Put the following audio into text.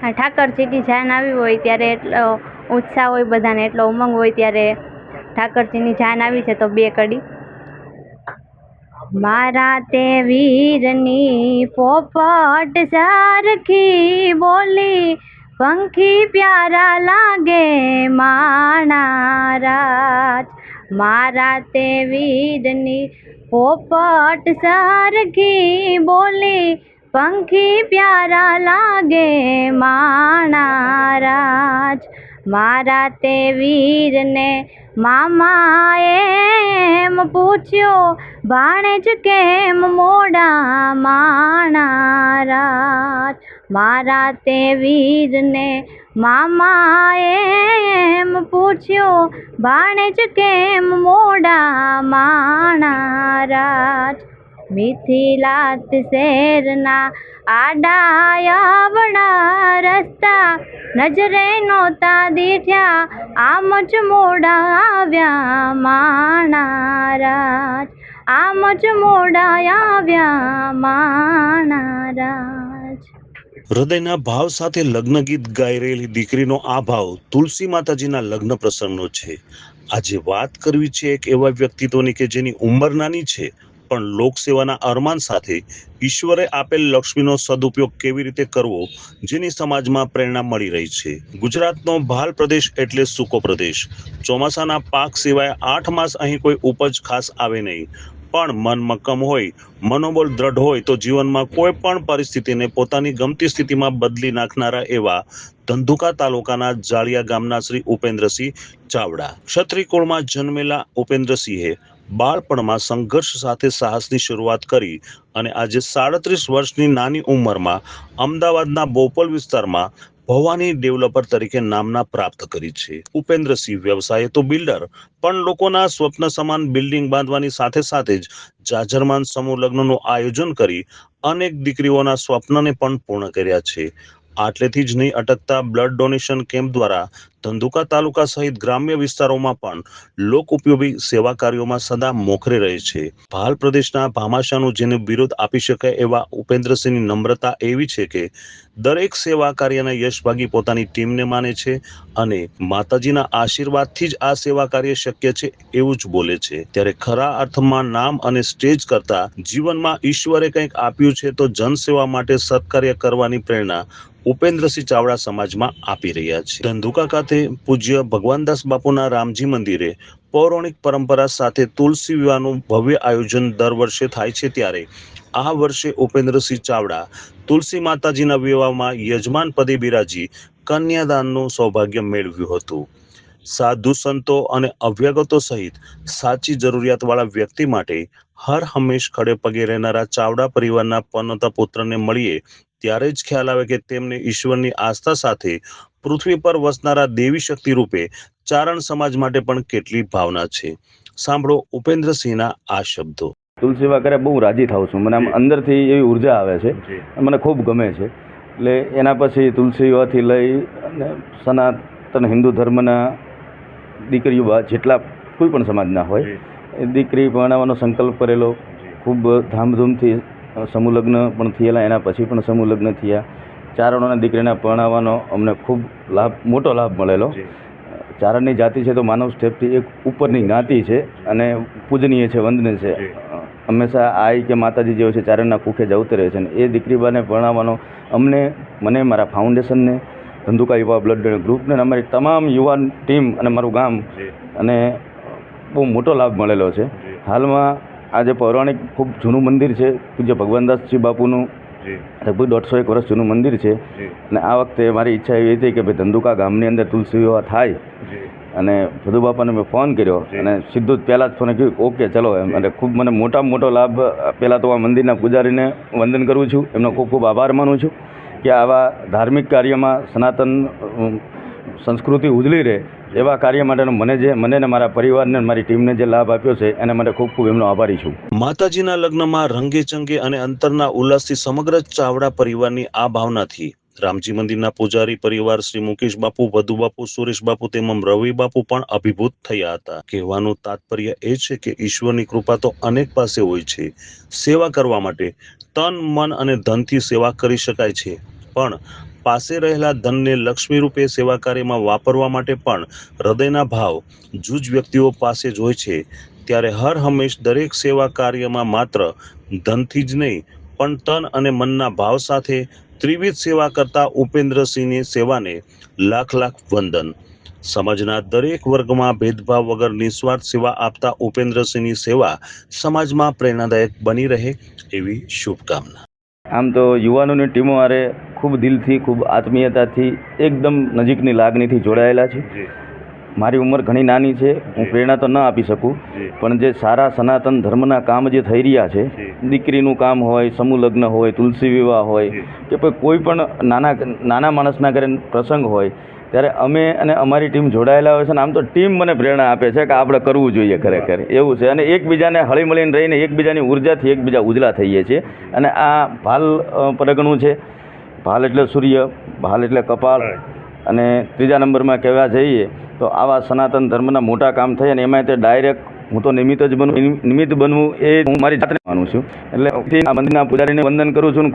આ ઠાકરજીની જાન આવી હોય ત્યારે એટલો ઉત્સાહ હોય બધાને, એટલો ઉમંગ હોય ત્યારે ઠાકરજીની જાન આવી છે તો 2 કડી. મારા તે વીરની પોપટ સરખી બોલી, પંખી પ્યારા લાગે માણા રાજ. મારા તે વીરની પોપટ સરખી બોલી, પંખી પ્યારા લાગે માણા રાજ. મારા તે વીરને મામાએ એમ પૂછ્યો, ભાણેજ કેમ મોડા માણા રાજ. મારા તે વીરને મામાએ એમ પૂછ્યો, ભાણેજ કેમ મોડા માણા રાજ. મિથિલાત શહેરના આડાયાવડા રસ્તા, નજરે નહોતા દીઠ્યા, આમ જ મોડા આવ્યા માણા રાજ. આમ જ મોડા આવ્યા માણા રાજ. હૃદયના ભાવ સાથે લગ્ન ગીત ગાઈ રહેલી દીકરીનો આ ભાવ તુલસી માતાજીના લગ્ન પ્રસંગનો છે. આજે વાત કરવી છે એક એવા વ્યક્તિત્વની કે જેની ઉંમર નાની છે પણ લોકસેવાના અરમાન સાથે ઈશ્વરે આપેલ લક્ષ્મીનો સદુપયોગ કેવી રીતે કરવો જેની સમાજમાં પ્રેરણા મળી રહી છે. ગુજરાતનો ભાલ પ્રદેશ એટલે સૂકો પ્રદેશ. ચોમાસાના પાક સિવાય 8 માસ અહીં કોઈ ઉપજ ખાસ આવે નહીં, પણ મન મક્કમ હોય, મનોબળ દ્રઢ હોય તો જીવનમાં કોઈ પણ પરિસ્થિતિને પોતાની ગમતી સ્થિતિમાં બદલી નાખનારા એવા ધંધુકા તાલુકાના જાળિયા ગામના શ્રી ઉપેન્દ્રસિંહ ચાવડા. ક્ષત્રિય કુળમાં જન્મેલા ઉપેન્દ્રસિંહે બાળપણમાં સંઘર્ષ સાથે સાહસની શરૂઆત કરી અને આજે 37 વર્ષની નાની ઉંમરમાં અમદાવાદના બોપલ વિસ્તારમાં ભવાની ડેવલપર તરીકે નામના પ્રાપ્ત કરી છે. ઉપેન્દ્રસિંહ વ્યવસાય તો બિલ્ડર, પણ લોકોના સ્વપ્ન સમાન બિલ્ડિંગ બાંધવાની સાથે સાથે જ જાજરમાન સમૂહ લગ્નનું આયોજન કરી અનેક દીકરીઓના સ્વપ્નને પણ પૂર્ણ કર્યા છે. આટલેથી જ નહીં અટકતા બ્લડ ડોનેશન કેમ્પ દ્વારા ધંધુકા તાલુકા સહિત ગ્રામ્ય વિસ્તારોમાં પણ લોક ઉપયોગી સેવા કાર્યોમાં સદા મોખરે રહે છે. ભાલ પ્રદેશના ભામાશાનું જેને વિરોધ આપી શકાય એવા ઉપેન્દ્રસિંહની નમ્રતા એવી છે કે દરેક સેવા કાર્યના યશભાગી પોતાની ટીમને માને છે અને માતાજીના આશીર્વાદથી જ આ સેવા કાર્ય શક્ય છે એવું જ બોલે છે. ત્યારે ખરા અર્થમાં નામ અને સ્ટેજ કરતા જીવનમાં ઈશ્વરે કંઈક આપ્યું છે તો જનસેવા માટે સત્કાર્ય કરવાની પ્રેરણા ઉપેન્દ્રસિંહ ચાવડા સમાજમાં આપી રહ્યા છે. ધંધુકા ખાતે પૂજ્ય ભગવાનદાસ બાપુના રામજી મંદિરે પૌરાણિક પરંપરા સાથે તુલસી વિવાહનું ભવ્ય આયોજન દર વર્ષે થાય છે. ત્યારે આ વર્ષે ઉપેન્દ્રસિંહ ચાવડા તુલસી માતાજીના વિવાહમાં યજમાન પદે બિરાજી કન્યાદાનનું સૌભાગ્ય મેળવ્યું હતું. સાધુ સંતો અને અભ્યાગતો સહિત સાચી જરૂરિયાતવાળા વ્યક્તિ માટે હર હંમેશ ખડે પગે રહેનારા ચાવડા પરિવારના પનોતા પુત્રને મળીએ ત્યારે જ ખ્યાલ આવે કે તેમને ઈશ્વરની આસ્થા સાથે પૃથ્વી પર વસનારા દેવી શક્તિ રૂપે ચારણ સમાજ માટે પણ કેટલી ભાવના છે. સાંભળો ઉપેન્દ્રસિંહના આ શબ્દો. તુલસી વાકરે બહુ રાજી થાઉં છું. મને આમ અંદરથી એવી ઉર્જા આવે છે, મને ખૂબ ગમે છે. એટલે એના પછી તુલસી વિવાહથી લઈ અને સનાતન હિન્દુ ધર્મના દીકરીઓ જેટલા કોઈ પણ સમાજના હોય એ દીકરી પરણાવવાનો સંકલ્પ કરેલો. ખૂબ ધામધૂમથી સમૂહ લગ્ન પણ થયેલા, એના પછી પણ સમૂહ લગ્ન થયા. ચારણોના દીકરીના પરણાવવાનો અમને ખૂબ મોટો લાભ મળેલો. ચારણની જાતિ છે તો માનવ સ્ટેપથી એક ઉપરની જ્ઞાતિ છે અને પૂજનીય છે, વંદનીય છે. હંમેશા આઈ કે માતાજી જેવો છે ચારણના કુખે જ અવતરે છે. અને એ દીકરીબાને પરણાવવાનો મને મારા ફાઉન્ડેશનને, ધંધુકા યુવા બ્લડ ડોનેશન ગ્રુપને, અમારી તમામ યુવાન ટીમ અને મારું ગામ અને બહુ મોટો લાભ મળેલો છે. હાલમાં આજે પૌરાણિક ખૂબ જૂનું મંદિર છે, પૂજ્ય ભગવાનદાસજી બાપુનું લગભગ 150 વર્ષ જૂનું મંદિર છે. અને આ વખતે મારી ઈચ્છા એવી હતી કે ભાઈ ધંધુકા ગામની અંદર તુલસી વિવાહ થાય. અને ભદુ બાપાને મેં ફોન કર્યો અને સીધું જ પહેલાં જ ફોન કર્યું ઓકે ચલો એમ. અને ખૂબ મને મોટામાં મોટો લાભ, પહેલાં તો આ મંદિરના પૂજારીને વંદન કરું છું, એમનો ખૂબ ખૂબ આભાર માનું છું કે આવા ધાર્મિક કાર્યમાં સનાતન સંસ્કૃતિ ઉજળી રહે એવા કાર્ય માટેનો મને ને મારા પરિવારને મારી ટીમને જે લાભ આપ્યો છે એના માટે ખૂબ ખૂબ એમનો આભારી છું. માતાજીના લગ્નમાં રંગે ચંગે અને અંતરના ઉલ્લાસથી સમગ્ર ચાવડા પરિવારની આ ભાવનાથી રામજી મંદિરના પૂજારી પરિવાર શ્રી મુકેશ બાપુ, વધુ બાપુ, સુરેશ બાપુ તેમજ રવિ બાપુ પણ અભિભૂત થયા હતા. કહેવાનું તાત્પર્ય એ છે કે ઈશ્વરની કૃપા તો અનેક પાસે હોય છે. સેવા કરવા માટે તન, મન અને ધનથી સેવા કરી શકાય છે, પણ પાસે રહેલા ધનને લક્ષ્મી રૂપે સેવા કાર્યમાં વાપરવા માટે પણ હૃદયના ભાવ જૂજ વ્યક્તિઓ પાસે જ હોય છે, ત્યારે હર હંમેશ દરેક સેવા કાર્યમાં માત્ર ધનથી જ નહીં પણ તન અને મનના ભાવ સાથે ત્રિવિધ સેવા કરતા ઉપેન્દ્રસિંહની સેવાને લાખ લાખ વંદન. સમાજના દરેક વર્ગમાં ભેદભાવ વગર નિસ્વાર્થ સેવા આપતા ઉપેન્દ્રસિંહની સેવા સમાજમાં પ્રેરણાદાયક બની રહે એવી શુભકામના. આમ તો યુવાનોની ટીમો હારે ખૂબ દિલથી, ખૂબ આત્મીયતાથી, એકદમ નજીકની લાગણીથી જોડાયેલા છે. મારી ઉંમર ઘણી નાની છે, હું પ્રેરણા તો ન આપી શકું, પણ જે સારા સનાતન ધર્મના કામ જે થઈ રહ્યા છે, દીકરીનું કામ હોય, સમૂહ લગ્ન હોય, તુલસી વિવાહ હોય કે કોઈ પણ નાના માણસના ઘરે પ્રસંગ હોય, ત્યારે અમે અને અમારી ટીમ જોડાયેલા હોય છે. અને આમ તો ટીમ મને પ્રેરણા આપે છે કે આપણે કરવું જોઈએ ખરેખર એવું છે. અને એકબીજાને હળીમળીને રહીને એકબીજાની ઉર્જાથી એકબીજા ઉજળા થઈએ છીએ. અને આ ભાલ પરગણું છે. ભાલ એટલે સૂર્ય, ભાલ એટલે કપાળ, અને ત્રીજા નંબરમાં કહેવા જઈએ તો આવા સનાતન ધર્મના મોટા કામ થાય અને એમાં તે ડાયરેક્ટ હું તો નિમિત્ત બનવું એ હું મારી જાતને માનું છું. એટલે આ મંદિરના પૂજારીને વંદન કરું છું.